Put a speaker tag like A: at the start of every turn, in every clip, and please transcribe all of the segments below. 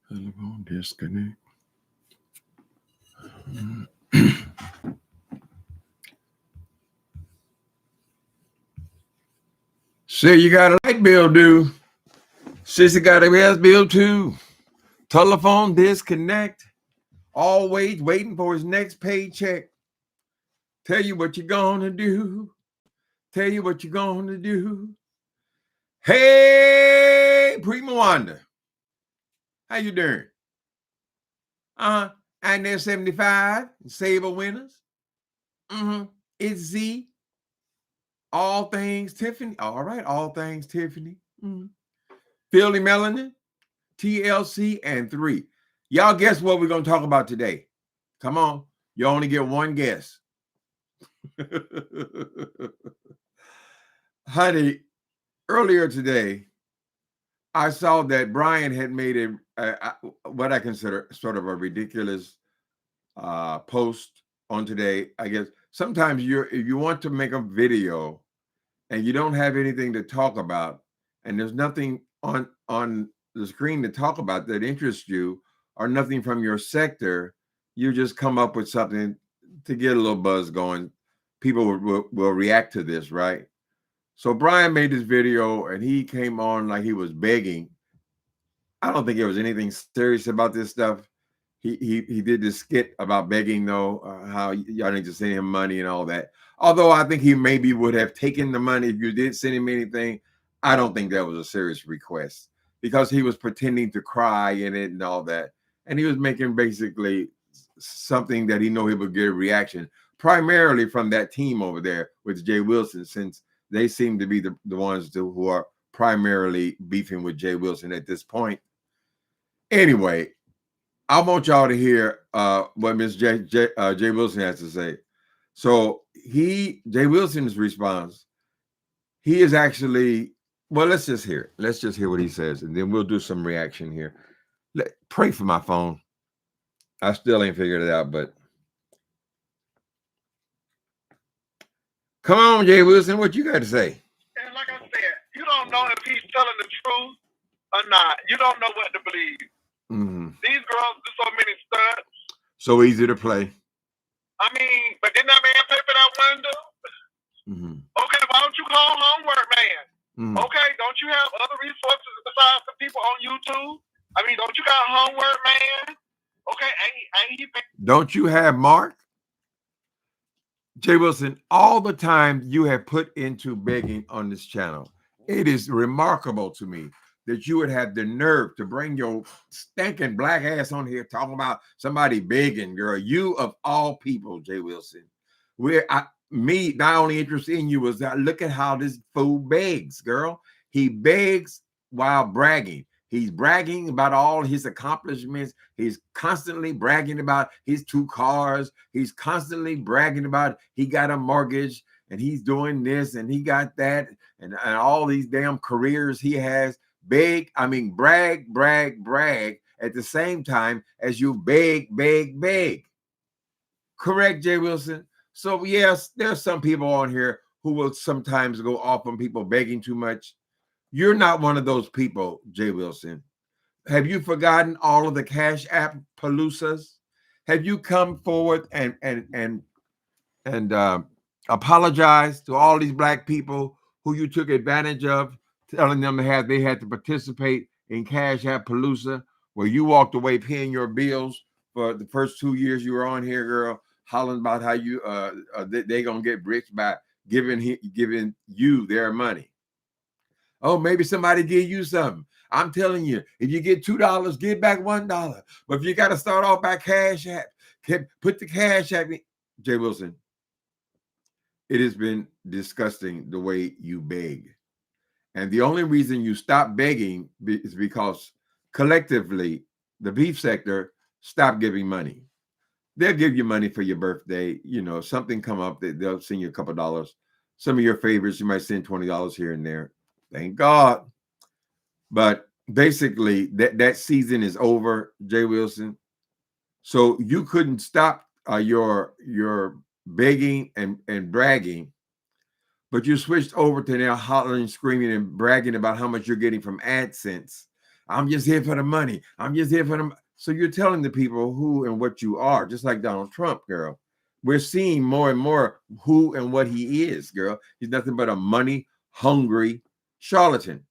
A: Telephone disconnect. Say you got a light bill due. Sissy got a gas bill too. Telephone disconnect. Always waiting for his next paycheck. Tell you what you're gonna do. Tell you what you're gonna do. Hey, Prima Wanda. How you doing? And there's 75 Saber winners. It's Z. All things Tiffany. All right, all things Tiffany. Philly Melanin, TLC, and 3. Y'all guess what we're going to talk about today? Come on. You only get one guess. Honey, earlier today, I saw that Brian had made what I consider sort of a ridiculous post on today. I guess sometimes if you want to make a video and you don't have anything to talk about, and there's nothing on the screen to talk about that interests you, or nothing from your sector, you just come up with something to get a little buzz going. People will react to this, right? So Brian made this video and he came on like he was begging. I don't think there was anything serious about this stuff. He did this skit about begging, though, how y'all need to send him money and all that. Although I think he maybe would have taken the money if you did send him anything. I don't think that was a serious request because he was pretending to cry in it and all that. And he was making basically something that he knew he would get a reaction, primarily from that team over there with J.WILSON, since they seem to be the ones who are primarily beefing with J.WILSON at this point. Anyway, I want y'all to hear what Miss J.WILSON has to say. So J.WILSON's response, he is actually, well, let's just hear it. Let's just hear what he says, and then we'll do some reaction here. Pray for my phone. I still ain't figured it out, but come on, J.WILSON, what you got to say?
B: And like I said, you don't know if he's telling the truth or not. You don't know what to believe. These girls do so many stunts.
A: So easy to play.
B: I mean, but didn't that man pay for that window? Okay, why don't you call Homework Man? Okay, don't you have other resources besides the people on YouTube? I mean, don't you got Homework Man? Okay, ain't he?
A: Don't you have Mark? J.WILSON, all the time you have put into begging on this channel, it is remarkable to me that you would have the nerve to bring your stinking black ass on here talking about somebody begging, girl. You of all people, J.WILSON. Me, not only interested in you was that look at how this fool begs, girl. He begs while bragging. He's bragging about all his accomplishments. He's constantly bragging about his 2 cars. He's constantly bragging about he got a mortgage and he's doing this and he got that and all these damn careers he has. Brag at the same time as you beg. Correct, J.WILSON? So yes, there's some people on here who will sometimes go off on people begging too much. You're not one of those people, J.WILSON. Have you forgotten all of the Cash App palousas? Have you come forward and apologize to all these black people who you took advantage of, telling them they had to participate in Cash App Palooza, where you walked away paying your bills for the first 2 years you were on here, girl, hollering about how you they gonna get rich by giving you their money. Oh, maybe somebody give you something. I'm telling you, if you get $2, give back $1. But if you got to start off by Cash App, put the Cash App in. J.WILSON, it has been disgusting the way you beg. And the only reason you stop begging is because collectively, the beef sector stopped giving money. They'll give you money for your birthday. You know, something come up, they'll send you a couple dollars. Some of your favorites, you might send $20 here and there. Thank God. But basically, that season is over, J.WILSON. So you couldn't stop your begging and bragging, but you switched over to now hollering, screaming, and bragging about how much you're getting from AdSense I'm just here for the money. I'm just here for the. So you're telling the people who and what you are, just like Donald Trump, girl. We're seeing more and more who and what he is, girl. He's nothing but a money-hungry charlatan,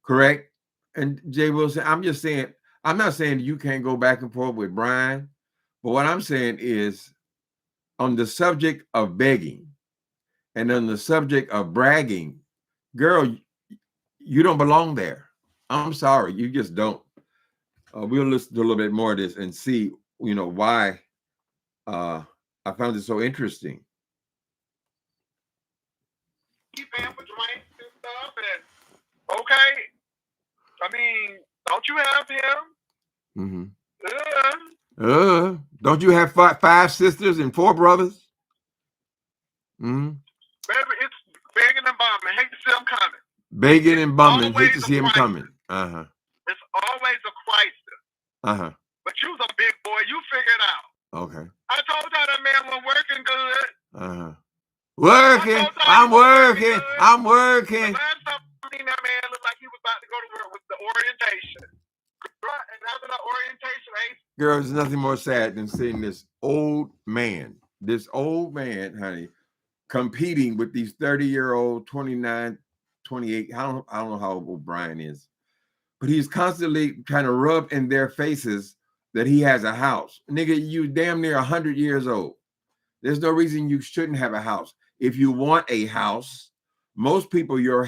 A: correct? And J. Wilson, I'm just saying, I'm not saying you can't go back and forth with Brian, but what I'm saying is on the subject of begging and on the subject of bragging, girl, you don't belong there. I'm sorry, you just don't. We'll listen to a little bit more of this and see, why I found it so interesting.
B: Okay, I mean, don't you have him?
A: Don't you have five sisters and 4 brothers?
B: Baby, it's begging and bumming. Hate to see him coming.
A: Begging and bumming. Hate to see him coming.
B: It's always a crisis. But you's a big boy. You figure it out.
A: Okay.
B: I told y'all that man was working good.
A: Working. I'm working. I'm working.
B: The last time I seen that man looked like he was about to go to work with the orientation. And after the orientation,
A: girl, there's nothing more sad than seeing this old man, honey, competing with these 30-year-old, 29, 28. I don't know how old Brian is, but he's constantly trying to rub in their faces that he has a house. Nigga, you damn near 100 years old. There's no reason you shouldn't have a house. If you want a house, most people your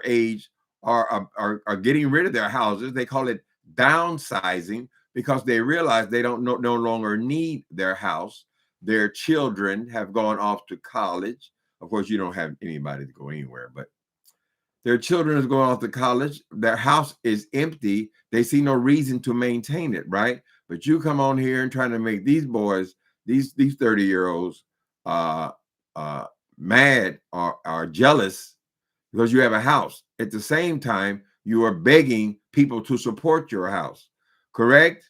A: age are getting rid of their houses. They call it downsizing because they realize they don't no longer need their house. Their children have gone off to college. Of course, you don't have anybody to go anywhere, but their children is going off to college. Their house is empty. They see no reason to maintain it, right? But you come on here and trying to make these boys, these 30-year-olds, mad or are jealous because you have a house. At the same time, you are begging people to support your house, correct?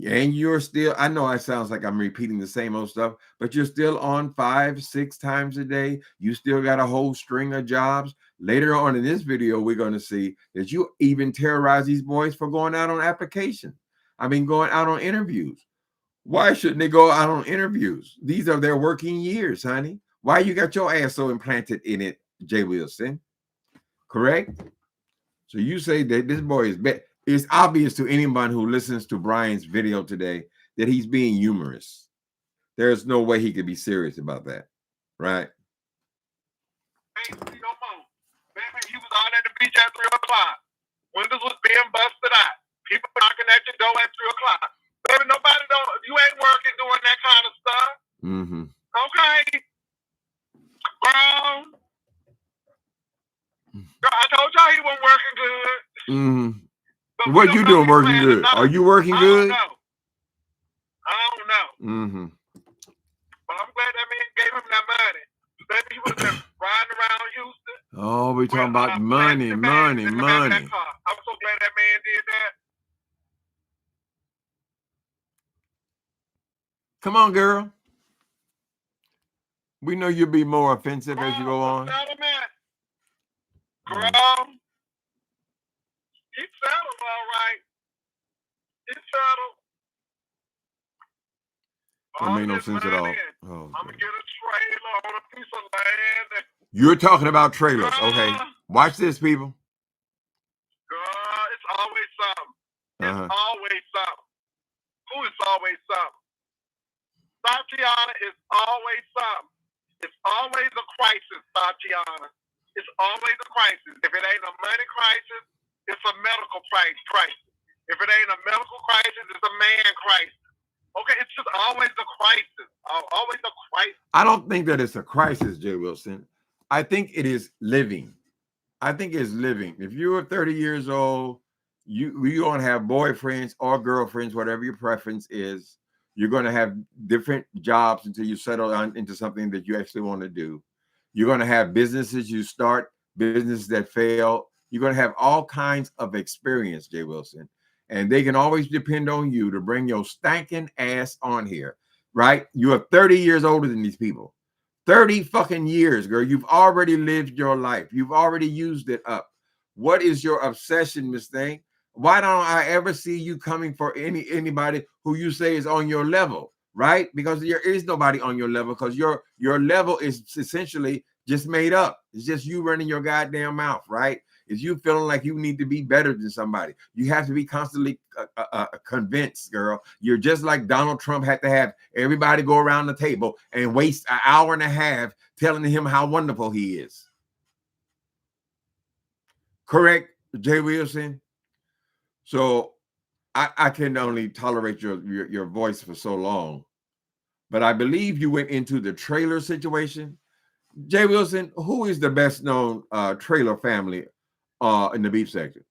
A: And you're still, I know it sounds like I'm repeating the same old stuff, but you're still on 5-6 times a day. You still got a whole string of jobs. Later on in this video, we're going to see that you even terrorize these boys for going out on application. I mean, going out on interviews. Why shouldn't they go out on interviews? These are their working years, honey. Why you got your ass so implanted in it, J. Wilson? Correct? So you say that this boy is bad. It's obvious to anyone who listens to Brian's video today that he's being humorous. There's no way he could be serious about that, right?
B: Hey, no more. Baby, he was out at the beach at 3 o'clock. Windows was being busted out. People knocking at your door at 3 o'clock. Baby, nobody don't. You ain't working doing that kind of stuff. Okay. Girl, I told y'all he wasn't working good.
A: What you doing working good? Are you working good?
B: I don't know. But I'm glad that man gave him that money. Baby, he was just riding around Houston.
A: Oh, we talking about money.
B: I'm so glad that man did that.
A: Come on, girl. We know you'll be more offensive as you go on.
B: Girl, he settled all right. He settled.
A: That made no sense at all.
B: I'm gonna get a trailer on a piece of land.
A: You're talking about trailers, okay? Watch this, people.
B: Girl, it's always something. It's always something. Who is always something? Tatiana is always something. It's always a crisis, Tatiana. It's always a crisis. If it ain't a money crisis, it's a medical crisis. If it ain't a medical crisis, it's a man crisis. Okay, it's just always a crisis. Always a crisis.
A: I don't think that it's a crisis, J. Wilson. I think it is living. I think it's living. If you're 30 years old, you're going to have boyfriends or girlfriends, whatever your preference is. You're going to have different jobs until you settle into something that you actually want to do. You're going to have businesses you start, businesses that fail. You're going to have all kinds of experience, J. Wilson. And they can always depend on you to bring your stinking ass on here, right? You are 30 years older than these people. 30 fucking years, girl. You've already lived your life. You've already used it up. What is your obsession, Miss Thing? Why don't I ever see you coming for anybody who you say is on your level, right? Because there is nobody on your level, because your level is essentially just made up. It's just you running your goddamn mouth, right? It's you feeling like you need to be better than somebody. You have to be constantly convinced, girl. You're just like Donald Trump had to have everybody go around the table and waste an hour and a half telling him how wonderful he is. Correct, J. Wilson? So I can only tolerate your voice for so long, but I believe you went into the trailer situation. J. Wilson, who is the best known trailer family in the beef sector?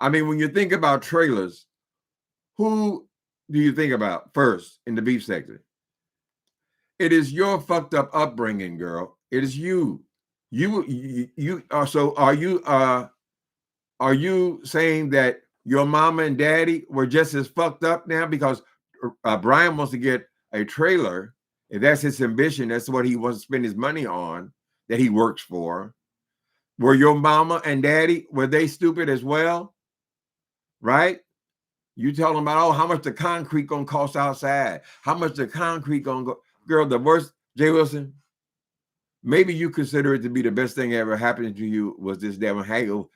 A: I mean, when you think about trailers, who do you think about first in the beef sector? It is your fucked up upbringing, girl. It is you. You are. So are you saying that your mama and daddy were just as fucked up now because Brian wants to get a trailer? If that's his ambition, that's what he wants to spend his money on, that he works for. Were your mama and daddy, were they stupid as well? Right? You tell them about, oh, how much the concrete gonna cost outside? How much the concrete gonna go? Girl, the worst, J. Wilson, maybe you consider it to be the best thing ever happened to you was this damn hail.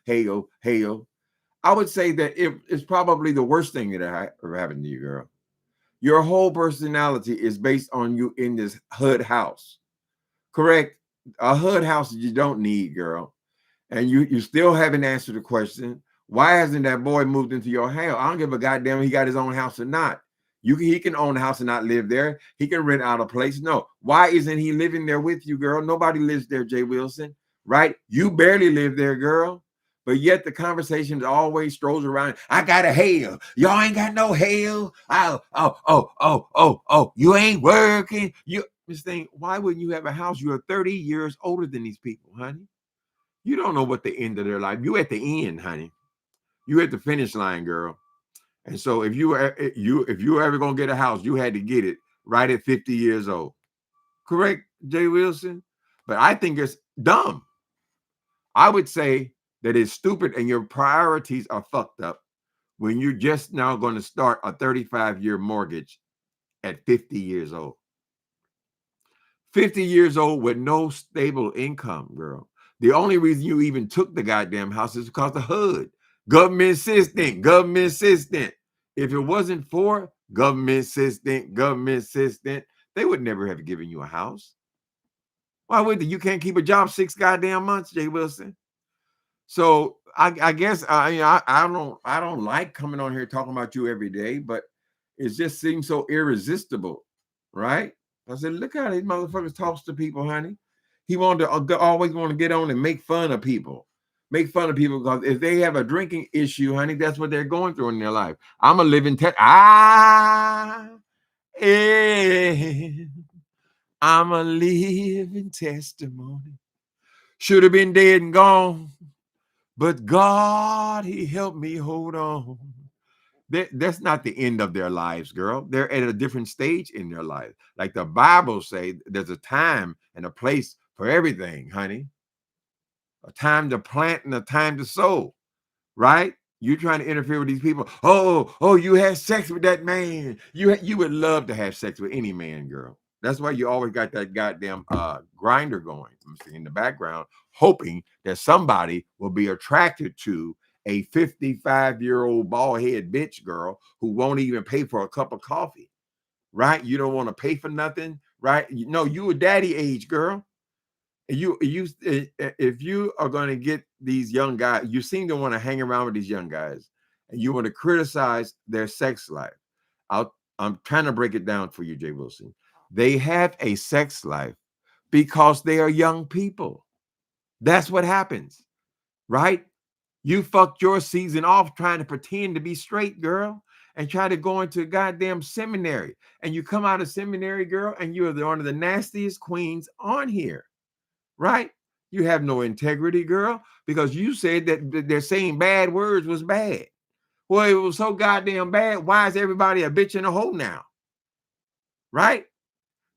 A: I would say that it's probably the worst thing that ever happened to you, girl. Your whole personality is based on you in this hood house. Correct? A hood house that you don't need, girl. And you still haven't answered the question, why hasn't that boy moved into your house? I don't give a goddamn if he got his own house or not. He can own a house and not live there. He can rent out a place. No. Why isn't he living there with you, girl? Nobody lives there, J. Wilson, right? You barely live there, girl. But yet the conversation always strolls around. I got a hail. Y'all ain't got no hail. Oh. You ain't working. This thing, why wouldn't you have a house? You're 30 years older than these people, honey. You don't know what the end of their life. You at the end, honey. You at the finish line, girl. And so if you were ever gonna get a house, you had to get it right at 50 years old. Correct, J. Wilson? But I think it's dumb. I would say that it's stupid and your priorities are fucked up when you're just now going to start a 35-year mortgage at 50 years old. 50 years old with no stable income, girl. The only reason you even took the goddamn house is because the hood. Government assistant. If it wasn't for government assistant, they would never have given you a house. Why would they? You can't keep a job 6 goddamn months, J. Wilson. So I guess I don't like coming on here talking about you every day, but it just seems so irresistible, right? I said, look how these motherfuckers talks to people, honey. He wanted to always want to get on and make fun of people. Make fun of people because if they have a drinking issue, honey, that's what they're going through in their life. I'm a living I'm a living testimony. Should have been dead and gone, but God, he helped me hold on. That's not the end of their lives, girl. They're at a different stage in their life. Like the Bible say, there's a time and a place for everything, honey. A time to plant and a time to sow, right? You're trying to interfere with these people. Oh, you had sex with that man. You would love to have sex with any man, girl. That's why you always got that goddamn grinder going in the background, hoping that somebody will be attracted to a 55-year-old bald-head bitch girl who won't even pay for a cup of coffee, right? You don't want to pay for nothing, right? No, you a daddy age, girl. If you are going to get these young guys, you seem to want to hang around with these young guys and you want to criticize their sex life. I'm trying to break it down for you, J. Wilson. They have a sex life because they are young people. That's what happens, right? You fucked your season off trying to pretend to be straight, girl, and try to go into a goddamn seminary. And you come out of seminary, girl, and you're one of the nastiest queens on here. Right? You have no integrity, girl, because you said that they're saying bad words was bad. Well, it was so goddamn bad. Why is everybody a bitch in a hole now? Right?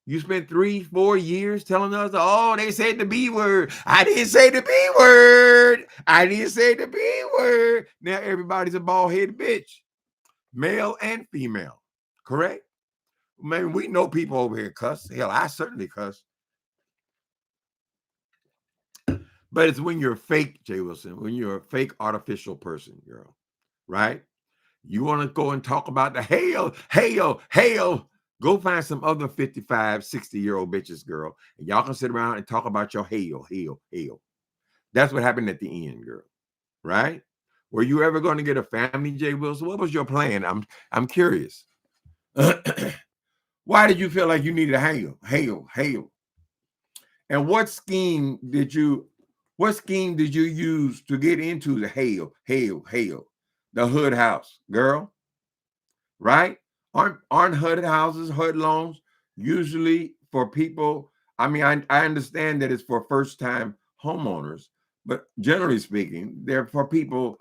A: You spent 3-4 years telling us, oh, they said the B word. I didn't say the B word. I didn't say the B word. Now everybody's a bald-headed bitch, male and female. Correct? Man, we know people over here cuss. Hell, I certainly cuss. But it's when you're fake, J. Wilson, when you're a fake artificial person, girl, right? You want to go and talk about the hail. Go find some other 55, 60-year-old bitches, girl, and y'all can sit around and talk about your hail. That's what happened at the end, girl, right? Were you ever going to get a family, J. Wilson? What was your plan? I'm curious. Why did you feel like you needed a hail? And what scheme did you use to get into the hail, the hood house, girl? Right? Aren't hood houses, hood loans usually for people? I mean, I understand that it's for first-time homeowners, but generally speaking, they're for people,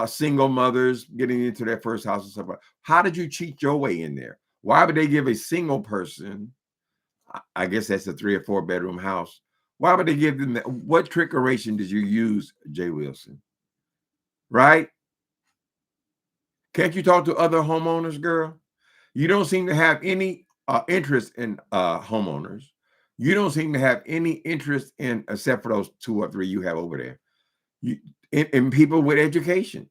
A: single mothers getting into their first house and stuff. How did you cheat your way in there? Why would they give a single person? I guess that's a 3 or 4 bedroom house. Why would they give them that? What trickeration did you use, J. Wilson? Right? Can't you talk to other homeowners, girl? You don't seem to have any interest in homeowners. You don't seem to have any interest in, except for those 2 or 3 you have over there. In people with education.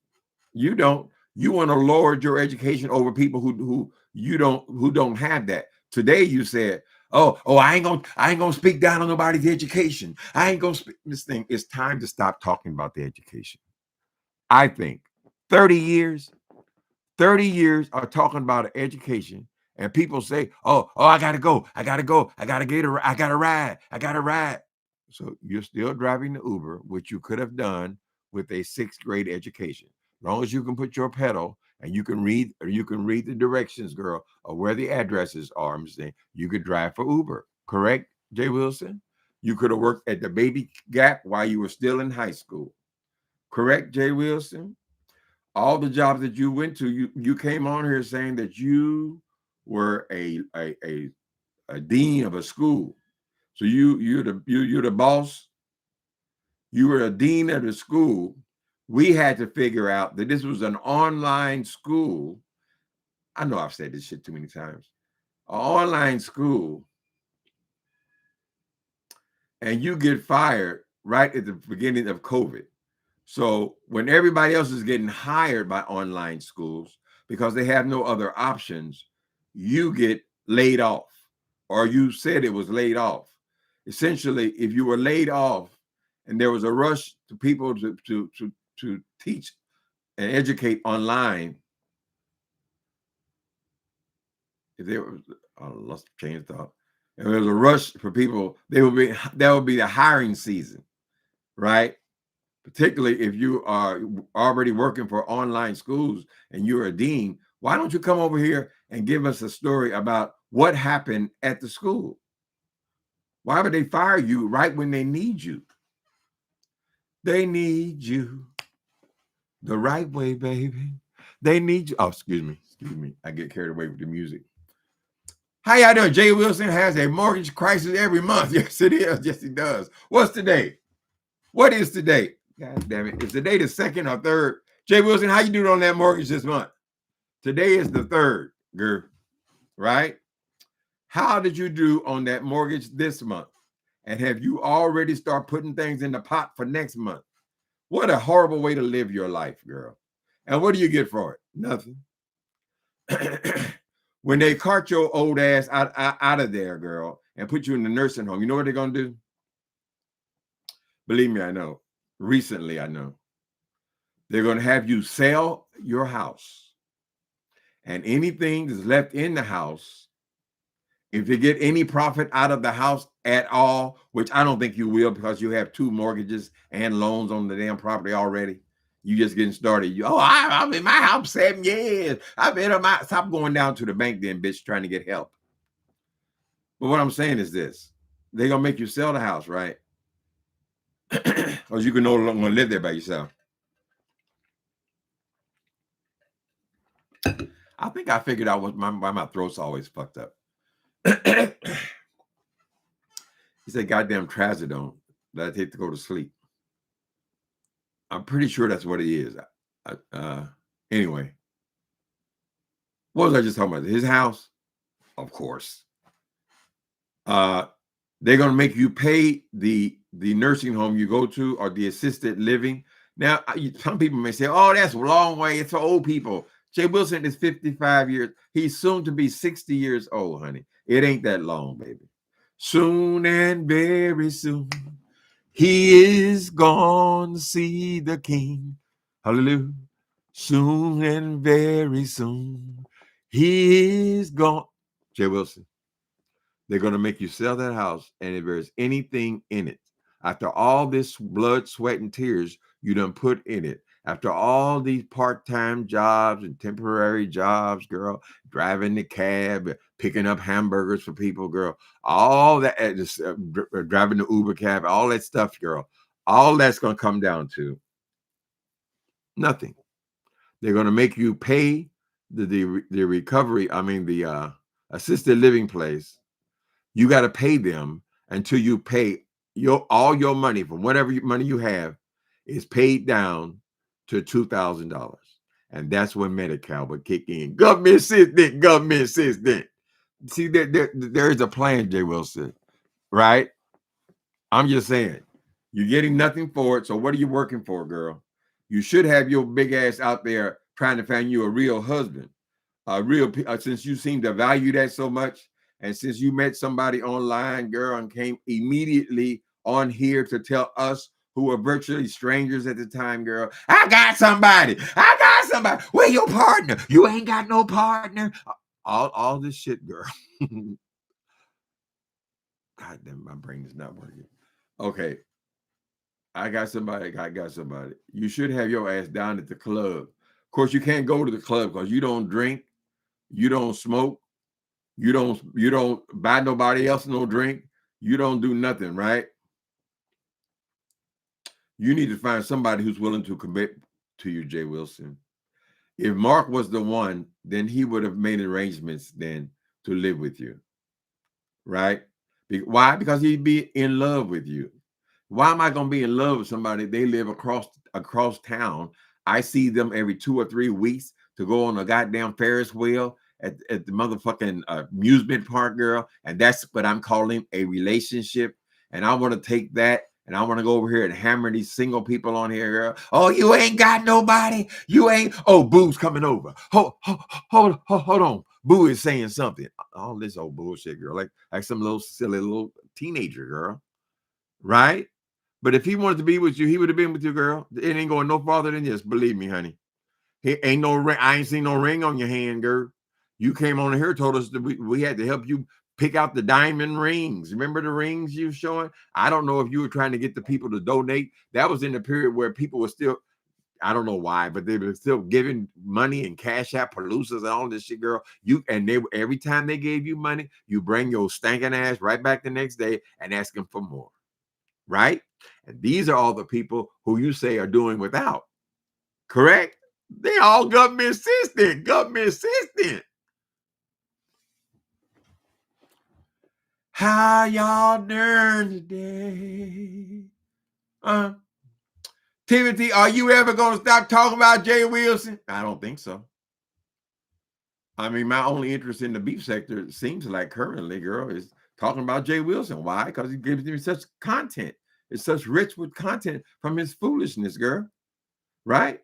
A: You don't. You want to lord your education over people who don't have that. Today you said, oh, I ain't gonna speak down on nobody's education. I ain't gonna speak this thing. It's time to stop talking about the education. I think 30 years are talking about education, and people say, oh, I gotta go. I gotta ride. So you're still driving the Uber, which you could have done with a 6th grade education. As long as you can put your pedal and you can read the directions, girl, of where the addresses are, I'm saying you could drive for Uber. Correct, J. Wilson? You could have worked at the Baby Gap while you were still in high school. Correct, J. Wilson? All the jobs that you went to, you came on here saying that you were a dean of a school. So you're the boss. You were a dean of the school. We had to figure out that this was an online school. I know I've said this shit too many times. An online school, and you get fired right at the beginning of COVID. So when everybody else is getting hired by online schools because they have no other options, you get laid off, or you said it was laid off. Essentially, if you were laid off and there was a rush to people to teach and educate online, if there was, I lost change of thought. If there was a rush for people, that would be the hiring season, right? Particularly if you are already working for online schools and you're a dean. Why don't you come over here and give us a story about what happened at the school? Why would they fire you right when they need you? They need you the right way, baby. They need you. Oh, excuse me. I get carried away with the music. How y'all doing? J. Wilson has a mortgage crisis every month. Yes, it is. Yes, he does. What's today? What is today? God damn it. Is today the 2nd or 3rd? J. Wilson, how you doing on that mortgage this month? Today is the 3rd, girl. Right? How did you do on that mortgage this month? And have you already started putting things in the pot for next month? What a horrible way to live your life, girl. And what do you get for it? Nothing. When they cart your old ass out of there, girl, and put you in the nursing home, you know what they're going to do? Believe me, I know. Recently, I know. They're going to have you sell your house. And anything that's left in the house, if you get any profit out of the house at all, which I don't think you will because you have 2 mortgages and loans on the damn property already. You just getting started. I'm in my house 7 years. I've been on my, stop going down to the bank then, bitch, trying to get help. But what I'm saying is this. They're going to make you sell the house, right? Or you can no longer live there by yourself. I think I figured out why my throat's always fucked up. It's that goddamn trazodone that I take to go to sleep. I'm pretty sure that's what it is. Anyway, what was I just talking about? His house? Of course. They're going to make you pay the nursing home you go to or the assisted living. Now, some people may say, oh, that's a long way. It's for old people. J. Wilson is 55 years. He's soon to be 60 years old, honey. It ain't that long, baby. Soon and very soon, he is gone to see the king. Hallelujah. Soon and very soon, he is gone. J. Wilson. They're going to make you sell that house, and if there's anything in it, after all this blood, sweat, and tears you done put in it, after all these part-time jobs and temporary jobs, girl, driving the cab, picking up hamburgers for people, girl, all that, driving the Uber cab, all that stuff, girl, all that's going to come down to nothing. They're going to make you pay the recovery, the assisted living place. You got to pay them until you pay all your money from whatever money you have is paid down to $2,000. And that's when Medi-Cal would kick in. Government assistant, government assistant. See, there is a plan, J. Wilson, right? I'm just saying, you're getting nothing for it. So what are you working for, girl? You should have your big ass out there trying to find you a real husband, since you seem to value that so much. And since you met somebody online, girl, and came immediately on here to tell us who are virtually strangers at the time, girl, I got somebody. Where your partner? You ain't got no partner. All this shit, girl. God damn, my brain is not working. Okay. I got somebody. You should have your ass down at the club. Of course, you can't go to the club because you don't drink, you don't smoke, you don't buy nobody else no drink, you don't do nothing, right? You need to find somebody who's willing to commit to you, J. Wilson. If Mark was the one, then he would have made arrangements then to live with you, right? Why? Because he'd be in love with you. Why am I going to be in love with somebody? They live across town. I see them every 2 or 3 weeks to go on a goddamn Ferris wheel at the motherfucking amusement park, girl. And that's what I'm calling a relationship. And I want to take that and I want to go over here and hammer these single people on here, girl. Oh, you ain't got nobody. You ain't. Oh, Boo's coming over. Hold on. Boo is saying something. All this old bullshit, girl. Like some little silly little teenager, girl. Right? But if he wanted to be with you, he would have been with you, girl. It ain't going no farther than this. Believe me, honey. He ain't no ring. I ain't seen no ring on your hand, girl. You came on here, told us that we had to help you pick out the diamond rings. Remember the rings you were showing? I don't know if you were trying to get the people to donate. That was in the period where people were still, I don't know why, but they were still giving money and cash out Palousas and all this shit, girl. Every time they gave you money, you bring your stinking ass right back the next day and ask them for more. Right? And these are all the people who you say are doing without. Correct? They all government assistant. How y'all doing today? Timothy, are you ever going to stop talking about J. Wilson? I don't think so. I mean, my only interest in the beef sector, it seems like currently, girl, is talking about J. Wilson. Why? Because he gives me such content. It's such rich with content from his foolishness, girl. Right?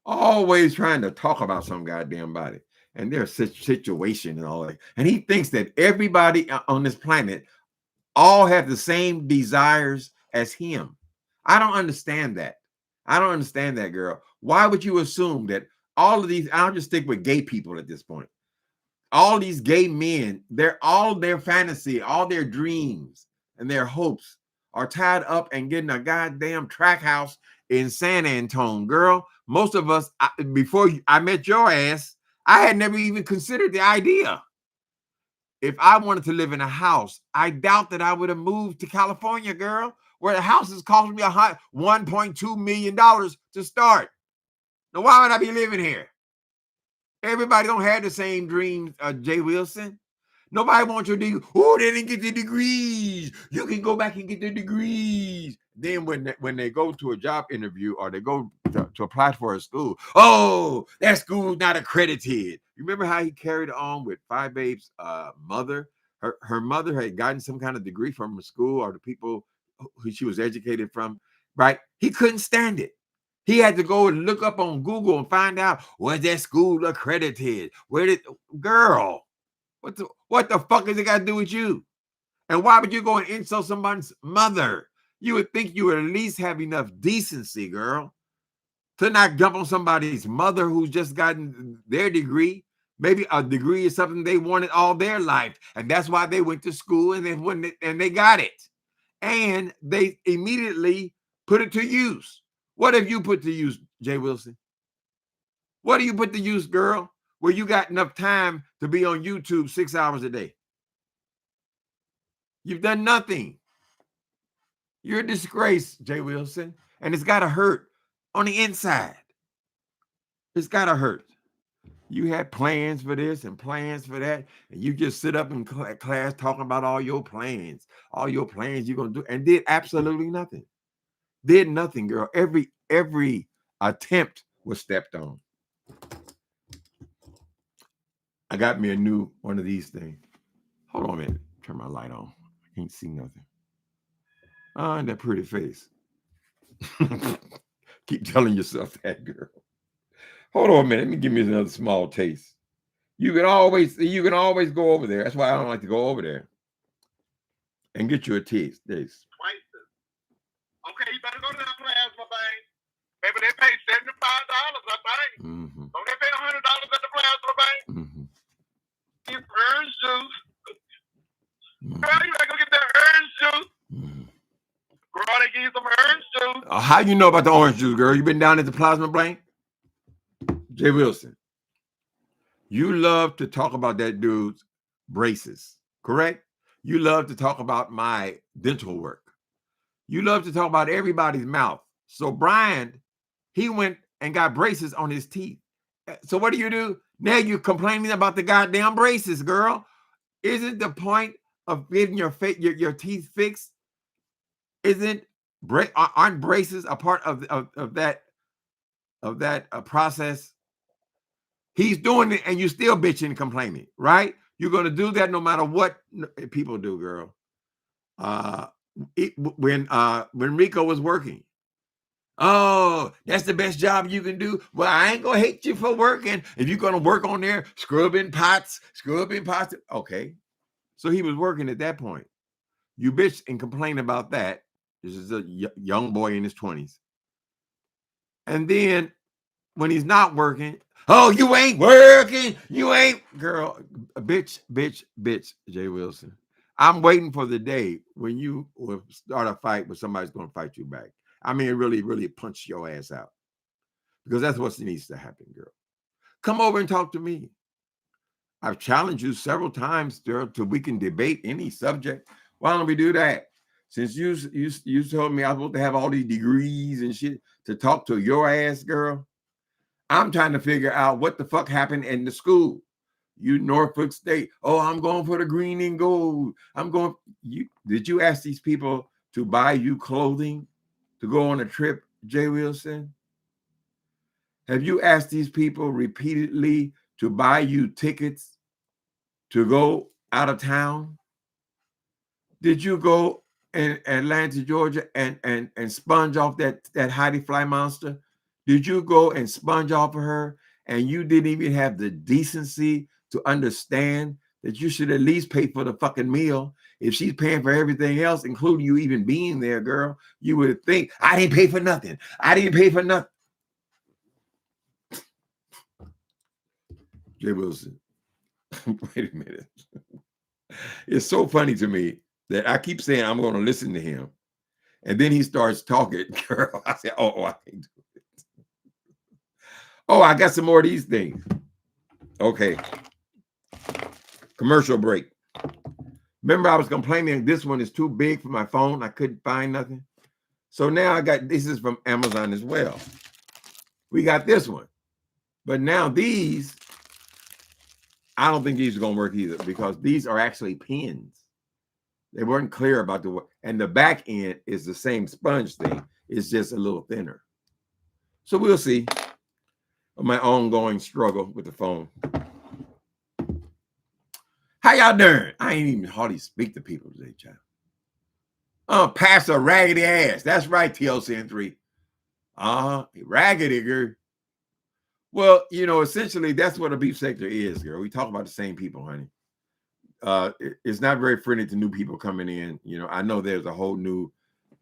A: Always trying to talk about some goddamn body and their situation and all that. And he thinks that everybody on this planet all have the same desires as him. I don't understand that. Girl. Why would you assume that all of these, I'll just stick with gay people at this point. All these gay men, all their fantasy, all their dreams and their hopes are tied up and getting a goddamn track house in San Antonio, girl. Most of us, before I met your ass, I had never even considered the idea. If I wanted to live in a house, I doubt that I would have moved to California, girl, where the house is costing me $1.2 million to start. Now, why would I be living here? Everybody don't have the same dreams, J. Wilson. Nobody wants your degree. Oh, they didn't get the degrees. You can go back and get the degrees. Then when they go to a job interview or they go to apply for a school, oh, that school's not accredited. You remember how he carried on with Five Babe's mother? Her mother had gotten some kind of degree from the school or the people who she was educated from, right? He couldn't stand it. He had to go and look up on Google and find out, was that school accredited? Where did, girl, what the fuck has it got to do with you? And why would you go and insult somebody's mother? You would think you would at least have enough decency, girl, to not jump on somebody's mother who's just gotten their degree. Maybe a degree is something they wanted all their life, and that's why they went to school and they got it, and they immediately put it to use. What have you put to use, J. Wilson? What do you put to use, girl, where you got enough time to be on YouTube 6 hours a day? You've done nothing. You're a disgrace, J. Wilson, and it's got to hurt on the inside. It's got to hurt. You had plans for this and plans for that, and you just sit up in class talking about all your plans you're going to do, and did absolutely nothing. Did nothing, girl. Every attempt was stepped on. I got me a new one of these things. Hold on a minute. Turn my light on. I can't see nothing. And that pretty face. Keep telling yourself that, girl. Hold on a minute. Let me give me another small taste. You can always go over there. That's why I don't like to go over there and get you a taste.
B: Okay, you better go to that plasma bank. Maybe they pay $75, I think.
A: Mm-hmm.
B: Don't they pay $100 at the plasma bank?
A: Mm-hmm.
B: Get orange juice. Mm-hmm. Girl, you better go get that orange juice. Mm-hmm. Girl, they give you some orange juice.
A: How you know about the orange juice, girl? You been down at the plasma bank? J. Wilson, you love to talk about that dude's braces, correct? You love to talk about my dental work. You love to talk about everybody's mouth. So Brian, he went and got braces on his teeth. So what do? Now you're complaining about the goddamn braces, girl. Isn't the point of getting your teeth fixed? Aren't braces a part of that process? He's doing it, and you're still bitching and complaining, right? You're going to do that no matter what people do, girl. When Rico was working, oh, that's the best job you can do. Well, I ain't gonna hate you for working. If you're gonna work on there, scrubbing pots. Okay. So he was working at that point. You bitch and complain about that. This is a young boy in his 20s. And then when he's not working, oh, you ain't working. You ain't, girl, bitch, J. Wilson. I'm waiting for the day when you will start a fight, but somebody's going to fight you back. I mean, really, really punch your ass out. Because that's what needs to happen, girl. Come over and talk to me. I've challenged you several times, girl, till we can debate any subject. Why don't we do that? Since you told me I was supposed to have all these degrees and shit to talk to your ass, girl, I'm trying to figure out what the fuck happened in the school. You Norfolk State. Oh, I'm going for the green and gold. Did you ask these people to buy you clothing to go on a trip, J. Wilson? Have you asked these people repeatedly to buy you tickets to go out of town? Did you go in Atlanta, Georgia, and sponge off that Heidi Fly monster? Did you go and sponge off of her, and you didn't even have the decency to understand that you should at least pay for the fucking meal? If she's paying for everything else, including you even being there, girl, you would think, I didn't pay for nothing. I didn't pay for nothing. J. Wilson, wait a minute. It's so funny to me that I keep saying I'm going to listen to him. And then he starts talking, girl. I said, oh, I can't do it. Oh, I got some more of these things. Okay. Commercial break. Remember, I was complaining this one is too big for my phone. I couldn't find nothing. So now this is from Amazon as well. We got this one. But now these, I don't think these are going to work either because these are actually pins. They weren't clear about and the back end is the same sponge thing. It's just a little thinner. So we'll see. My ongoing struggle with the phone. How y'all doing? I ain't even hardly speak to people today, child. Pass a raggedy ass. That's right, TLCN3. Raggedy, girl. Well, you know, essentially, that's what a beef sector is, girl. We talk about the same people, honey. It's not very friendly to new people coming in. You know, I know there's a whole new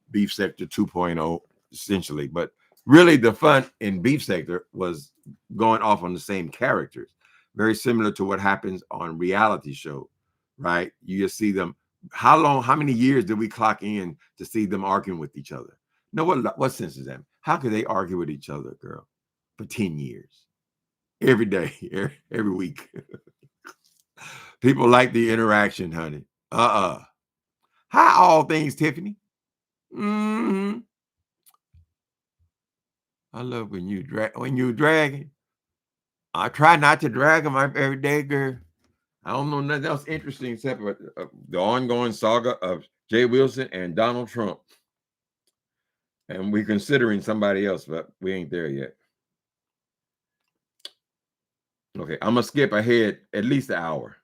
A: beef sector 2.0, essentially, but really the fun in beef sector was going off on the same characters, very similar to what happens on reality show, right? You just see them. How many years did we clock in to see them arguing with each other? No, what sense is that? How could they argue with each other, girl, for 10 years? Every day, every week. People like the interaction, honey. Hi, all things, Tiffany. I love when you dragging. I try not to drag them every day, girl. I don't know nothing else interesting except the ongoing saga of J.WILSON and Donald Trump. And we're considering somebody else, but we ain't there yet. Okay, I'm gonna skip ahead at least an hour.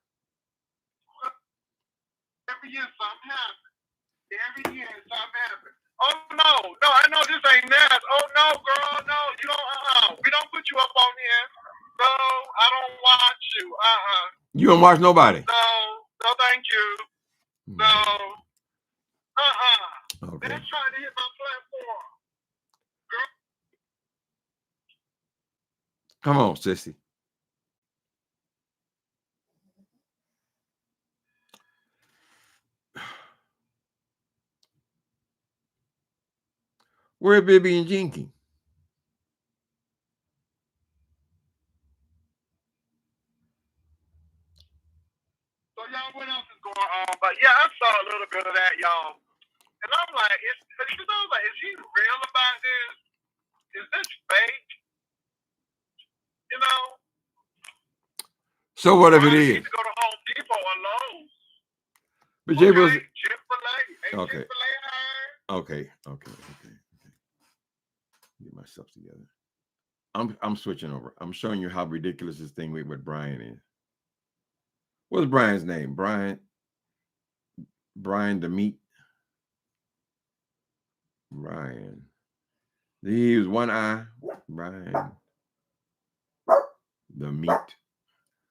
B: Every year something happens. Every year something happens. Oh no, I know this ain't nice. Oh no, girl, no, you don't. We don't put you up on here. No, I don't watch you.
A: You don't watch nobody.
B: No, thank you. No.
A: Okay.
B: They're trying to hit my platform. Girl.
A: Come on, sissy. Where Bibby and Jinky?
B: So y'all, what else is going on? But yeah, I saw a little bit of that, y'all. And I'm like, is he real about this? Is this fake? You know?
A: So what if it is?
B: You need to go to Home Depot or Lowe's.
A: But J.WILSON.
B: Chick-fil-A.
A: Okay.
B: Chick-fil-A high?
A: Okay. Get myself together. I'm switching over. I'm showing you how ridiculous this thing with Brian is. What's Brian's name? Brian the Meat. Brian. He was one eye. Brian the Meat.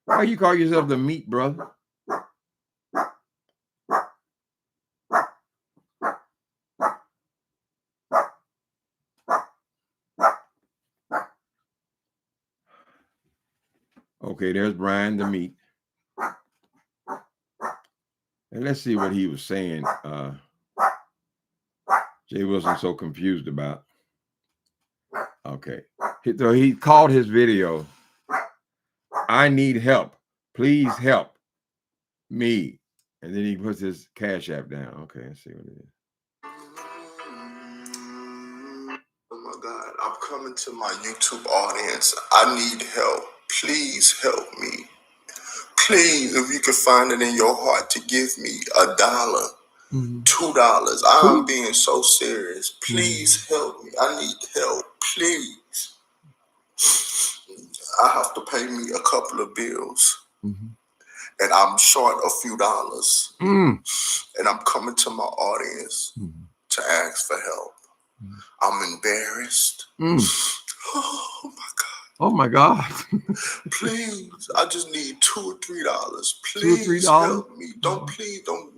A: Why you call yourself the Meat, brother? Okay, there's Brian the Meat. And let's see what he was saying. J.WILSON so confused about. Okay. So he called his video, I need help. Please help me. And then he puts his Cash App down. Okay, let's see what it is.
C: Oh my God, I'm coming to my YouTube audience. I need help. Please help me. Please, if you can find it in your heart to give me $1, $2. I'm being so serious. Please help me. I need help. Please. I have to pay me a couple of bills. And I'm short a few dollars. And I'm coming to my audience to ask for help. I'm embarrassed. Oh my God.
A: Oh my God.
C: Please, I just need $2 or $3. Please help me. Don't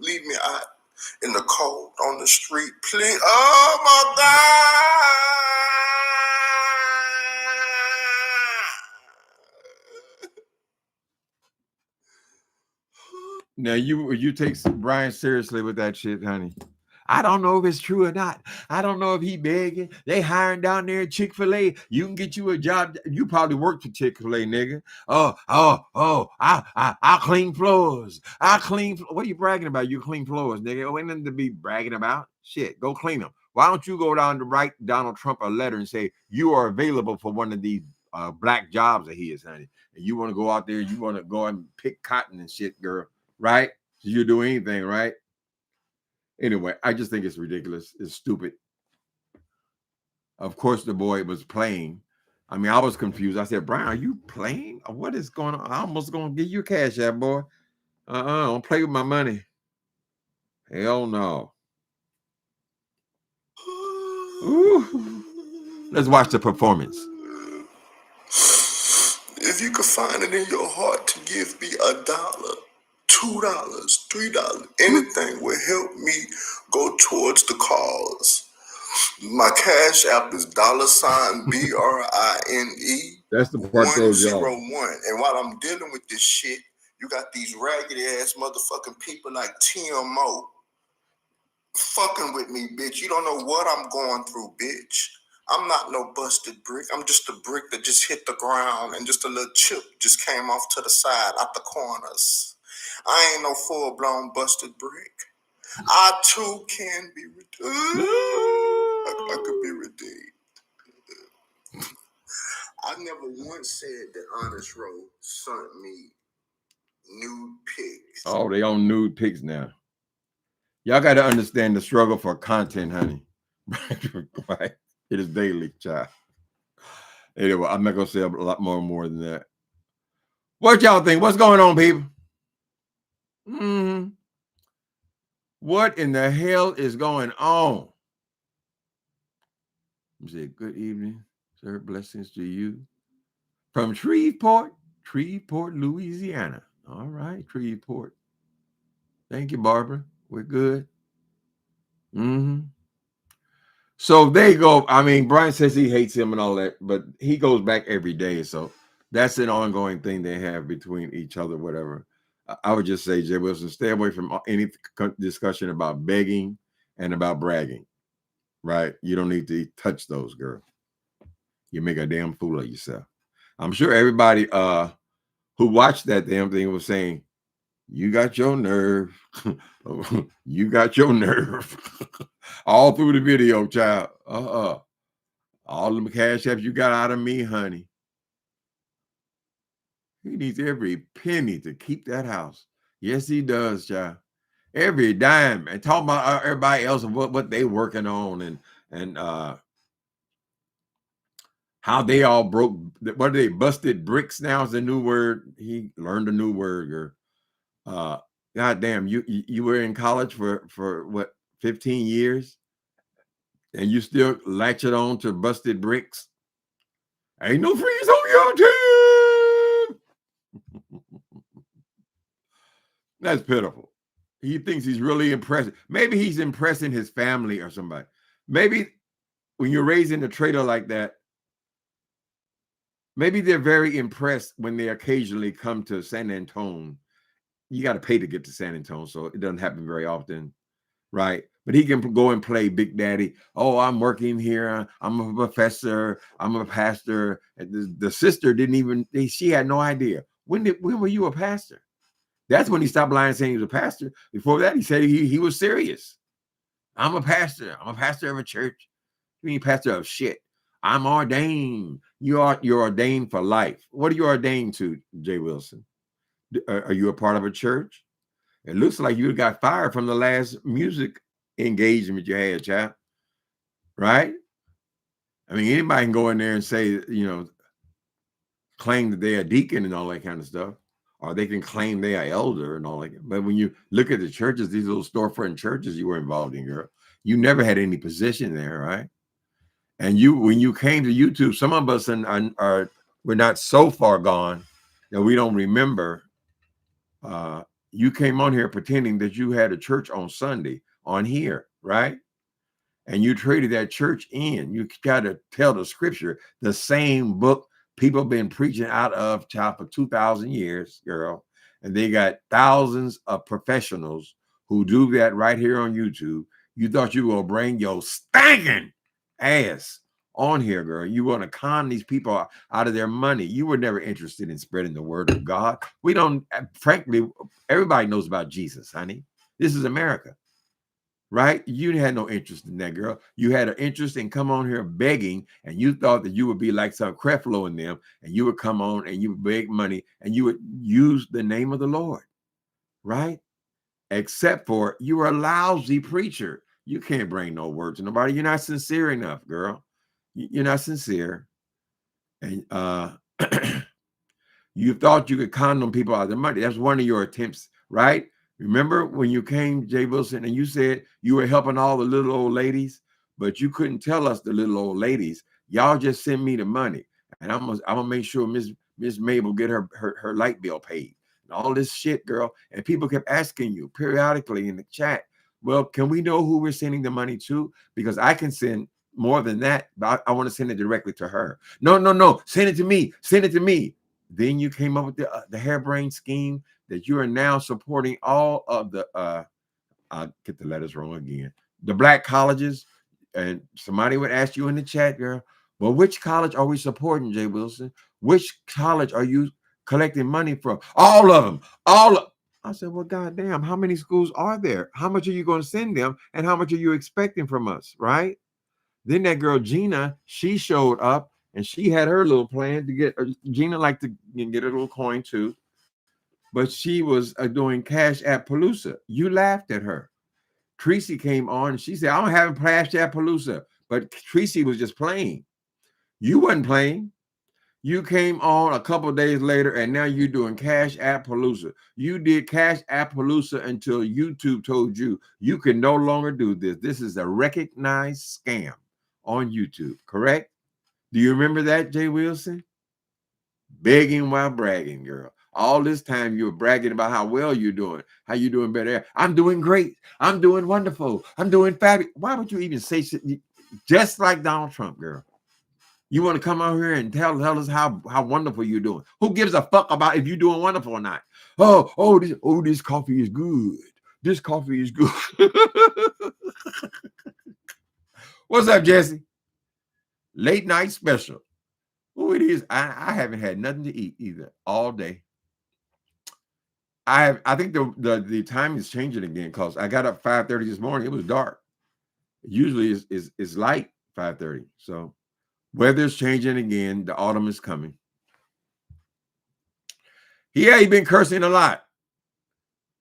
C: leave me out in the cold on the street. Please. Oh my God.
A: Now you take Brian seriously with that shit, honey. I don't know if it's true or not. I don't know if he begging. They hiring down there at Chick-fil-A. You can get you a job. You probably worked for Chick-fil-A, nigga. I clean floors. What are you bragging about? You clean floors, nigga. Ain't nothing to be bragging about. Shit, go clean them. Why don't you go down to write Donald Trump a letter and say you are available for one of these black jobs that he is, honey. And you want to go out there, you want to go and pick cotton and shit, girl, right? So you do anything, right? Anyway, I just think it's ridiculous. It's stupid. Of course, the boy was playing. I mean, I was confused. I said, Brian, are you playing? What is going on? I almost going to give you a cash app, boy. Don't play with my money. Hell no. Ooh. Let's watch the performance.
C: If you could find it in your heart to give me $1, $2, $3, anything will help me go towards the cause. My cash app is $BRINE.
A: That's the part
C: 101. And while I'm dealing with this shit, you got these raggedy ass motherfucking people like TMO fucking with me, bitch. You don't know what I'm going through, bitch. I'm not no busted brick. I'm just a brick that just hit the ground and just a little chip just came off to the side, out the corners. I ain't no full-blown busted brick. I too can be redeemed. I could be redeemed. I never once said that Honest Row sent me nude pics.
A: Oh, they on nude pics now. Y'all got to understand the struggle for content, honey. Right? It is daily, child. Anyway, I'm not going to say a lot more than that. What y'all think? What's going on, people? What in the hell is going on? I say, good evening, sir. Blessings to you. From Shreveport, Louisiana. All right, Shreveport. Thank you, Barbara. We're good. So they go. I mean, Brian says he hates him and all that, but he goes back every day. So that's an ongoing thing they have between each other, whatever. I would just say, J. Wilson, stay away from any discussion about begging and about bragging, right? You don't need to touch those, girl. You make a damn fool of yourself. I'm sure everybody who watched that damn thing was saying, you got your nerve. You got your nerve. All through the video, child. All the cash apps you got out of me, honey. He needs every penny to keep that house. Yes, he does, child. Every dime. And talking about everybody else and what they working on and how they all broke. What are they? Busted bricks now is the new word. He learned a new word. God damn, you were in college for what, 15 years? And you still latch it on to busted bricks? Ain't no freeze on your team. That's pitiful. He thinks he's really impressive. Maybe he's impressing his family or somebody. Maybe when you're raising a traitor like that, maybe they're very impressed when they occasionally come to San Antonio. You got to pay to get to San Antonio, so it doesn't happen very often, right? But he can go and play Big Daddy. Oh, I'm working here. I'm a professor. I'm a pastor. And the sister didn't even, she had no idea. When were you a pastor? That's when he stopped lying saying he was a pastor. Before that, he said he was serious. I'm a pastor. I'm a pastor of a church. You mean pastor of shit? I'm ordained. You're ordained for life. What are you ordained to, J. Wilson? Are you a part of a church? It looks like you got fired from the last music engagement you had, child. Right? I mean, anybody can go in there and say, claim that they're a deacon and all that kind of stuff. Or they can claim they are elder and all that. But when you look at the churches, these little storefront churches you were involved in, girl, you never had any position there, right? And when you came to YouTube, some of us we're not so far gone that we don't remember. You came on here pretending that you had a church on Sunday on here, right? And you traded that church in. You got to tell the scripture, the same book people have been preaching out of, child, for 2,000 years, girl. And they got thousands of professionals who do that right here on YouTube. You thought you were going to bring your stinking ass on here, girl. You want to con these people out of their money. You were never interested in spreading the word of God. We don't, frankly, everybody knows about Jesus, honey. This is America. right? You had no interest in that, girl. You had an interest in come on here begging, and you thought that you would be like some Creflo in them, and you would come on and you would beg money, and you would use the name of the Lord, right? Except for you were a lousy preacher. You can't bring no word to nobody. You're not sincere enough, girl. You're not sincere. And you thought you could con them people out of their money. That's one of your attempts, right? Remember when you came, J. Wilson, and you said you were helping all the little old ladies, but you couldn't tell us the little old ladies. Y'all just send me the money, and I'm gonna make sure Miss Mabel get her light bill paid and all this shit, girl. And people kept asking you periodically in the chat, well, can we know who we're sending the money to? Because I can send more than that, but I want to send it directly to her. No, send it to me. Send it to me. Then you came up with the harebrained scheme that you are now supporting all of the I'll get the letters wrong again, the black colleges. And somebody would ask you in the chat, girl, well, which college are we supporting, J. Wilson? Which college are you collecting money from? All of them. I said, well, goddamn, how many schools are there? How much are you going to send them? And how much are you expecting from us, right? Then that girl, Gina, she showed up and she had her little plan to get, Gina liked to get a little coin too, but she was doing Cash App Palooza. You laughed at her. Tracy came on and she said, I'm having Cash App Palooza, but Tracy was just playing. You wasn't playing. You came on a couple of days later and now you're doing Cash App Palooza. You did Cash App Palooza until YouTube told you you can no longer do this. This is a recognized scam on YouTube, correct? Do you remember that, J. Wilson? Begging while bragging, girl. All this time you were bragging about how well you're doing, how you're doing better. I'm doing great. I'm doing wonderful. I'm doing fabulous. Why would you even say shit just like Donald Trump, girl? You want to come out here and tell us how wonderful you're doing. Who gives a fuck about if you're doing wonderful or not? This coffee is good. This coffee is good. What's up, Jesse? Late night special. Oh, it is. I haven't had nothing to eat either all day. I think the time is changing again because I got up 5:30 this morning. It was dark. Usually is light 5:30. So weather's changing again. The autumn is coming. Yeah, he's been cursing a lot.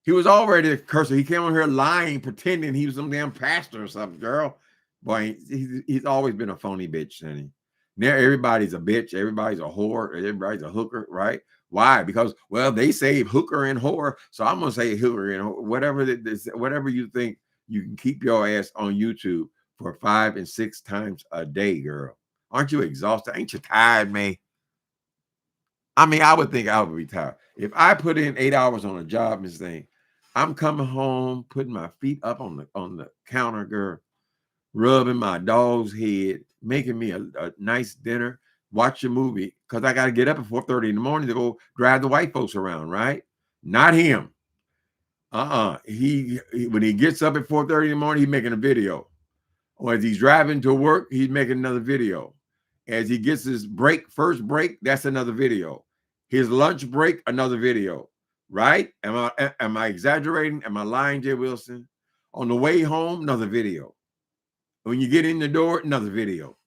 A: He was already a cursor. He came on here lying, pretending he was some damn pastor or something, girl. Boy, he's always been a phony bitch, honey. Now everybody's a bitch. Everybody's a whore. Everybody's a hooker, right? Why? Because, well, they say hooker and whore. So I'm going to say hooker and whore. Whatever you think, you can keep your ass on YouTube for 5 and 6 times a day, girl. Aren't you exhausted? Ain't you tired, man? I mean, I would think I would be tired. If I put in 8 hours on a job, Miss Thing, I'm coming home, putting my feet up on the counter, girl, rubbing my dog's head, making me a nice dinner, watch a movie, because I got to get up at 4:30 in the morning to go drive the white folks around, right? Not him. He when he gets up at 4:30 in the morning, he's making a video. Or as he's driving to work, he's making another video. As he gets his first break, that's another video. His lunch break, another video. Right? Am I exaggerating? Am I lying, J. Wilson? On the way home, another video. When you get in the door, another video.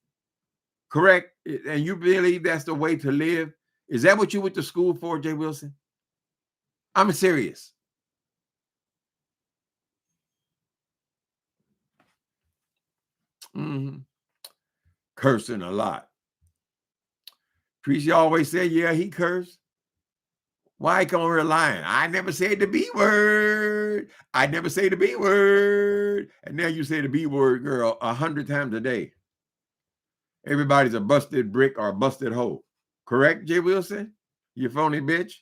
A: Correct? And you believe that's the way to live? Is that what you went to school for, J. Wilson? I'm serious. Cursing a lot. Tracy always said, yeah, he cursed. Why come over lying? I never said the B word. I never say the B word. And now you say the B word, girl, 100 times a day. Everybody's a busted brick or a busted hole. Correct, J. Wilson? You phony bitch.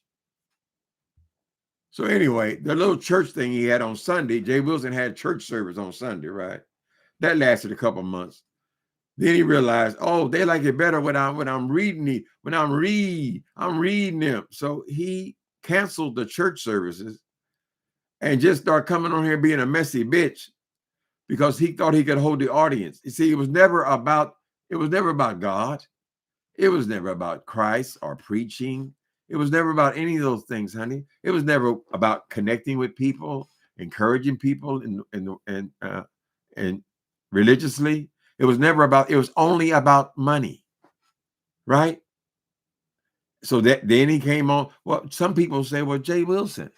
A: So anyway, the little church thing he had on Sunday, J. Wilson had church service on Sunday, right? That lasted a couple months. Then he realized, oh, they like it better when I'm reading I'm reading them. So he canceled the church services and just started coming on here being a messy bitch because he thought he could hold the audience. You see, it was never about God. It was never about Christ or preaching. It was never about any of those things, honey. It was never about connecting with people. encouraging people and religiously. It was never about, it was only about money, right? So that then he came on. Well, some people say, well, J. Wilson,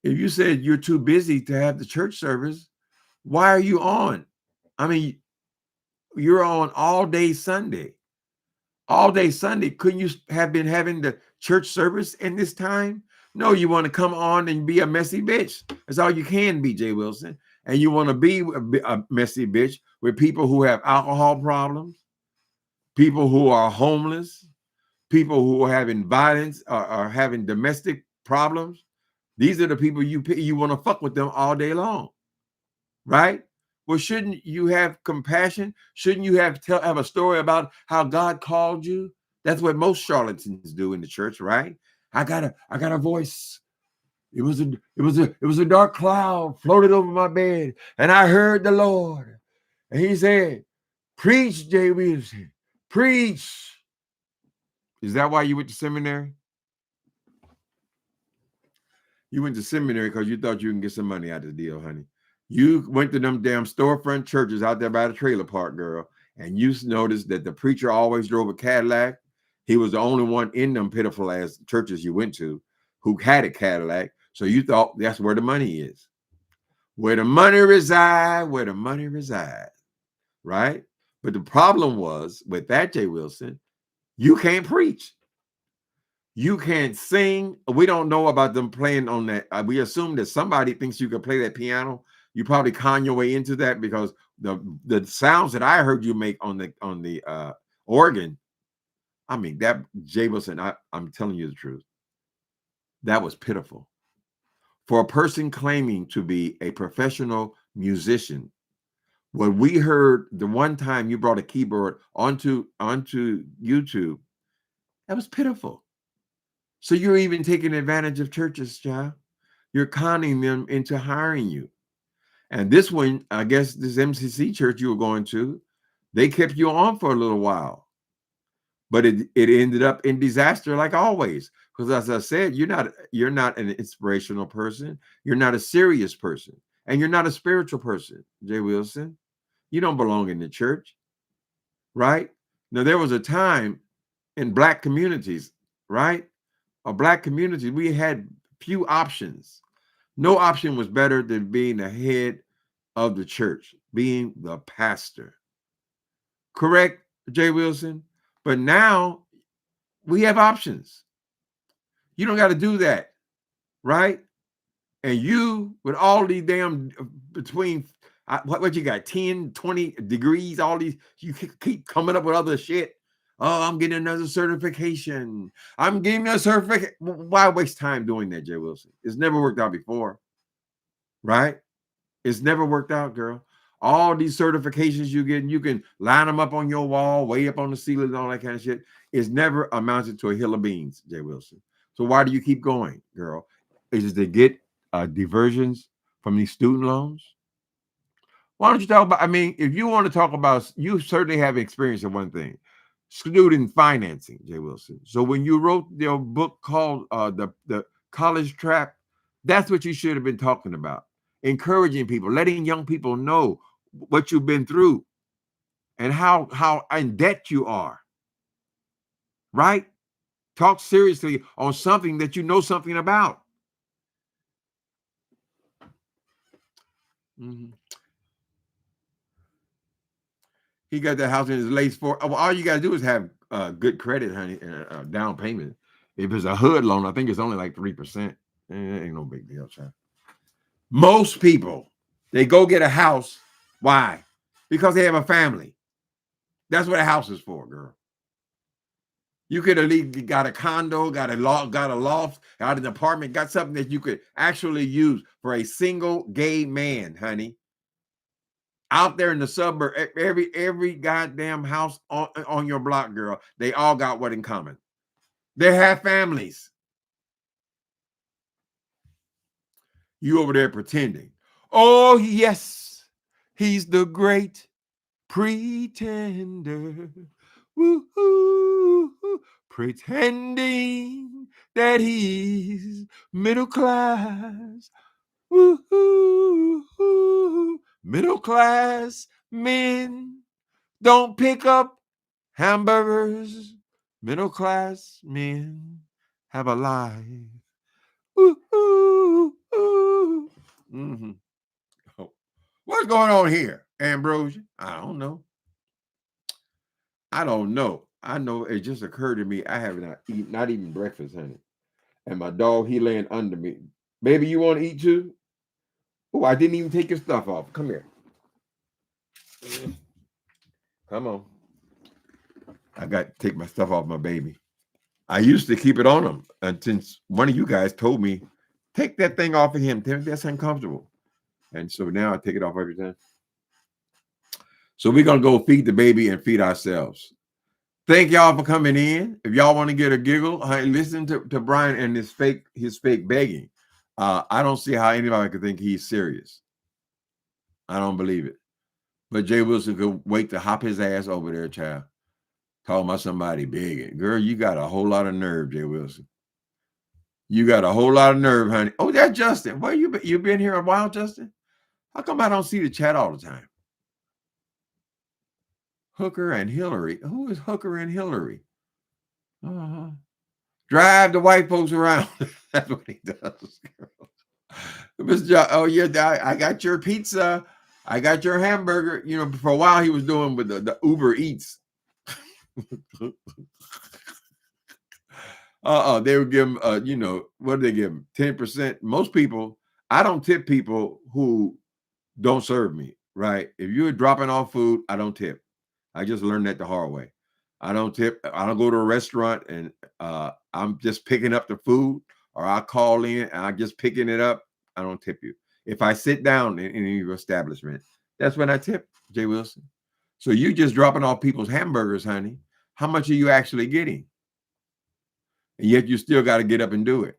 A: if you said you're too busy to have the church service, why are you on? I mean, you're on all day Sunday. All day Sunday. Couldn't you have been having the church service in this time? No, you want to come on and be a messy bitch. That's all you can be, J. Wilson. And you want to be a messy bitch with people who have alcohol problems, people who are homeless, people who are having violence or having domestic problems. These are the people you want to fuck with them all day long, right? Well, shouldn't you have compassion? Shouldn't you have a story about how God called you? That's what most charlatans do in the church, right? I got a voice. It was a dark cloud floated over my bed, and I heard the Lord, and He said, "Preach, J. Wilson, preach." Is that why you went to seminary? You went to seminary because you thought you can get some money out of the deal, honey. You went to them damn storefront churches out there by the trailer park, girl, and you noticed that the preacher always drove a Cadillac. He was the only one in them pitiful ass churches you went to who had a Cadillac. So you thought that's where the money is. Where the money resides, where the money resides, right? But the problem was with that, J. Wilson, you can't preach. You can't sing. We don't know about them playing on that. We assume that somebody thinks you can play that piano. You probably con your way into that because the sounds that I heard you make on the organ, I mean, that, J. Wilson, I'm telling you the truth, that was pitiful. For a person claiming to be a professional musician, when we heard the one time you brought a keyboard onto YouTube, that was pitiful. So you're even taking advantage of churches, child. You're conning them into hiring you. And this one, I guess this MCC church you were going to, they kept you on for a little while. But it ended up in disaster like always. Because as I said, you're not an inspirational person. You're not a serious person. And you're not a spiritual person, J. Wilson. You don't belong in the church, right? Now, there was a time in Black communities, right? A Black community, we had few options. No option was better than being the head of the church, being the pastor. Correct, J. Wilson? But now we have options. You don't got to do that, right? And you, with all these damn between, what you got, 10, 20 degrees, all these, you keep coming up with other shit. Oh, I'm getting another certification. I'm getting a certificate. Why waste time doing that, J. Wilson? It's never worked out before, right? It's never worked out, girl. All these certifications you get, you can line them up on your wall, way up on the ceiling and all that kind of shit. It's never amounted to a hill of beans, J. Wilson. So why do you keep going, girl? Is it to get diversions from these student loans? Why don't you talk about, I mean, if you want to talk about, you certainly have experience in one thing, student financing, J. Wilson. So when you wrote your book called the College Trap, that's what you should have been talking about. Encouraging people, letting young people know what you've been through and how in debt you are, right? Talk seriously on something that you know something about. Mm-hmm. He got that house in his late 40s. All you got to do is have good credit, honey, and down payment. If it's a HUD loan, I think it's only like 3%. It ain't no big deal, child. Most people, they go get a house. Why? Because they have a family. That's what a house is for, girl. You could have least got a condo, got a loft, got an apartment, got something that you could actually use for a single gay man, honey. Out there in the suburb, every goddamn house on your block, girl, they all got what in common? They have families. You over there pretending. Oh, yes, he's the great pretender. Woo-hoo, pretending that he's middle class. Woo-hoo, middle class men don't pick up hamburgers. Middle class men have a life. Woo-hoo, mm-hmm. Oh. What's going on here, Ambrosia? I don't know. I know it just occurred to me I have not eaten breakfast, honey. And my dog, he laying under me. Baby, you want to eat too? Oh, I didn't even take your stuff off. Come here. Come on. I got to take my stuff off my baby. I used to keep it on him until one of you guys told me, take that thing off of him. That's uncomfortable. And so now I take it off every time. So we're going to go feed the baby and feed ourselves. Thank y'all for coming in. If y'all want to get a giggle, listen to Brian and his fake begging. I don't see how anybody could think he's serious. I don't believe it. But J. Wilson could wait to hop his ass over there, child. Talking about somebody begging. Girl, you got a whole lot of nerve, J. Wilson. You got a whole lot of nerve, honey. Oh, that's Justin. Well, you been here a while, Justin? How come I don't see the chat all the time? Hooker and Hillary. Who is Hooker and Hillary? Drive the white folks around. That's what he does, girl. Oh, yeah, I got your pizza. I got your hamburger. You know, for a while he was doing with the Uber Eats. They would give him, what do they give him? 10%. Most people, I don't tip people who don't serve me, right? If you're dropping off food, I don't tip. I just learned that the hard way. I don't tip. I don't go to a restaurant and I'm just picking up the food, or I call in and I'm just picking it up. I don't tip you. If I sit down in your establishment, that's when I tip, J. Wilson. So you just dropping off people's hamburgers, honey. How much are you actually getting? And yet you still got to get up and do it.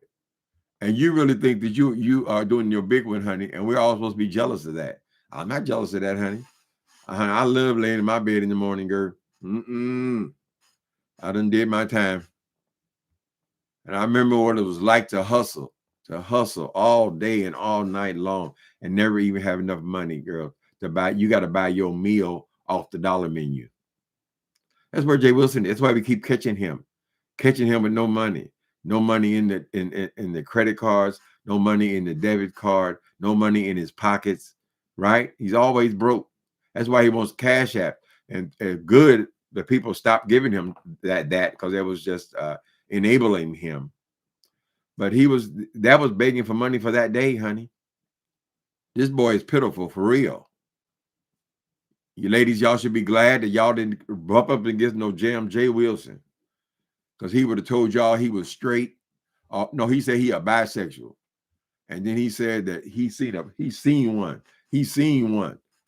A: And you really think that you are doing your big one, honey, and we're all supposed to be jealous of that. I'm not jealous of that, honey. I love laying in my bed in the morning, girl. I done did my time. And I remember what it was like to hustle all day and all night long and never even have enough money, girl, to buy. You got to buy your meal off the dollar menu. That's where J. Wilson, that's why we keep catching him with no money in the credit cards, no money in the debit card, no money in his pockets, right? He's always broke. That's why he wants Cash App. And good, the people stopped giving him that because it was just enabling him. But that was begging for money for that day, honey. This boy is pitiful for real. You ladies, y'all should be glad that y'all didn't bump up against no J. Wilson, because he would have told y'all he was straight. No, he said he a bisexual. And then he said that he's seen one.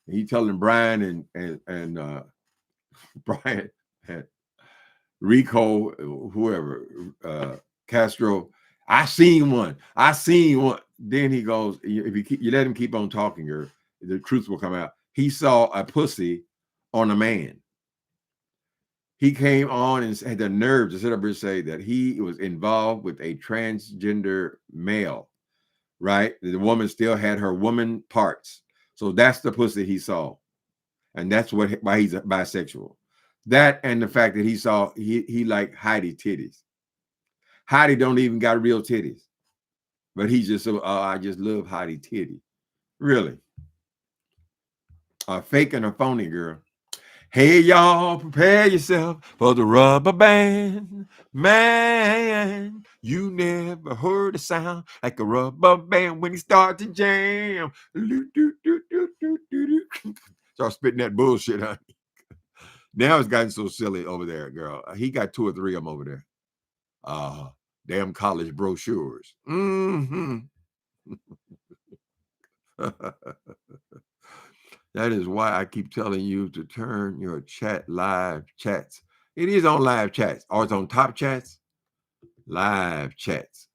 A: And he telling Brian and Brian and Rico, whoever, Castro, I seen one. Then he goes, if you let him keep on talking, the truth will come out. He saw a pussy on a man. He came on and had the nerve to sit up and say that he was involved with a transgender male, right? The woman still had her woman parts. So that's the pussy he saw. And that's why he's bisexual. That and the fact that he liked Heidi titties. Heidi don't even got real titties. But he's just I just love Heidi titty. Really. A fake and a phony, girl. Hey, y'all, prepare yourself for the rubber band. Man, you never heard a sound like a rubber band when he starts to jam. Start spitting that bullshit, honey. Now it's gotten so silly over there, girl. He got 2 or 3 of them over there. Damn college brochures. That is why I keep telling you to turn your live chats. It is on live chats, or it's on top chats. Live chats.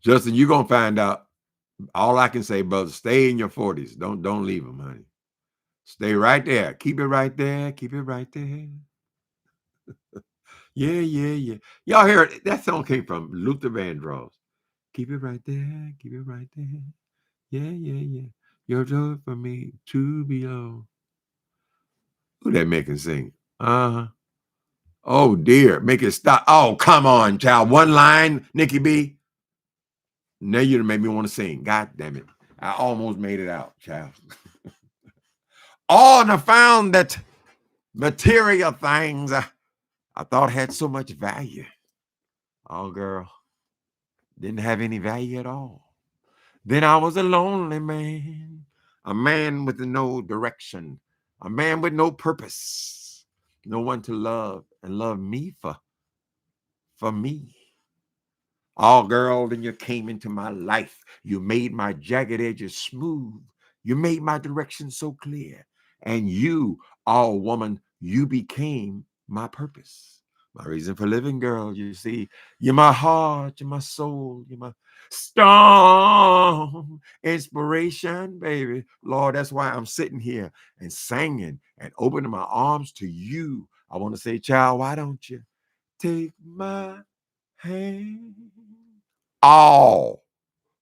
A: Justin, you're gonna find out. All I can say, brother, stay in your 40s. Don't leave them, honey. Stay right there. Keep it right there. Keep it right there. Yeah. Y'all hear it? That song came from Luther Vandross. Keep it right there. Keep it right there. Yeah, yeah, yeah. You're joy for me to belong. Who that making sing? Uh-huh. Oh dear, make it stop. Oh, come on, child. One line, Nikki B. Now you made me want to sing. God damn it. I almost made it out, child. Oh, and I found that material things I thought had so much value. Oh, girl, didn't have any value at all. Then I was a lonely man, a man with no direction, a man with no purpose, no one to love and love me for me. Oh, girl, then you came into my life. You made my jagged edges smooth. You made my direction so clear. And you, oh, woman, you became my purpose. My reason for living, girl, you see. You're my heart, you're my soul, you're my strong inspiration, baby. Lord, that's why I'm sitting here and singing and opening my arms to you. I want to say, child, why don't you take my hand? All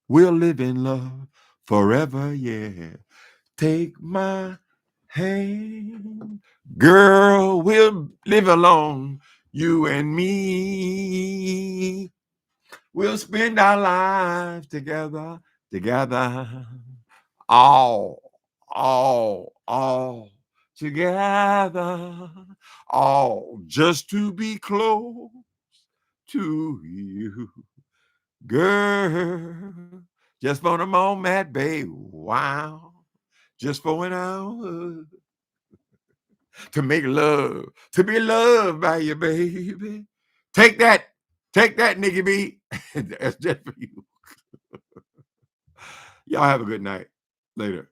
A: we'll live in love forever, yeah. Take my hand, girl, we'll live alone, you and me. We'll spend our lives together, together. All together. All just to be close to you. Girl, just for a moment, babe. Wow. Just for an hour to make love, to be loved by you, baby. Take that, Nikki B. That's just for you. Y'all have a good night. Later.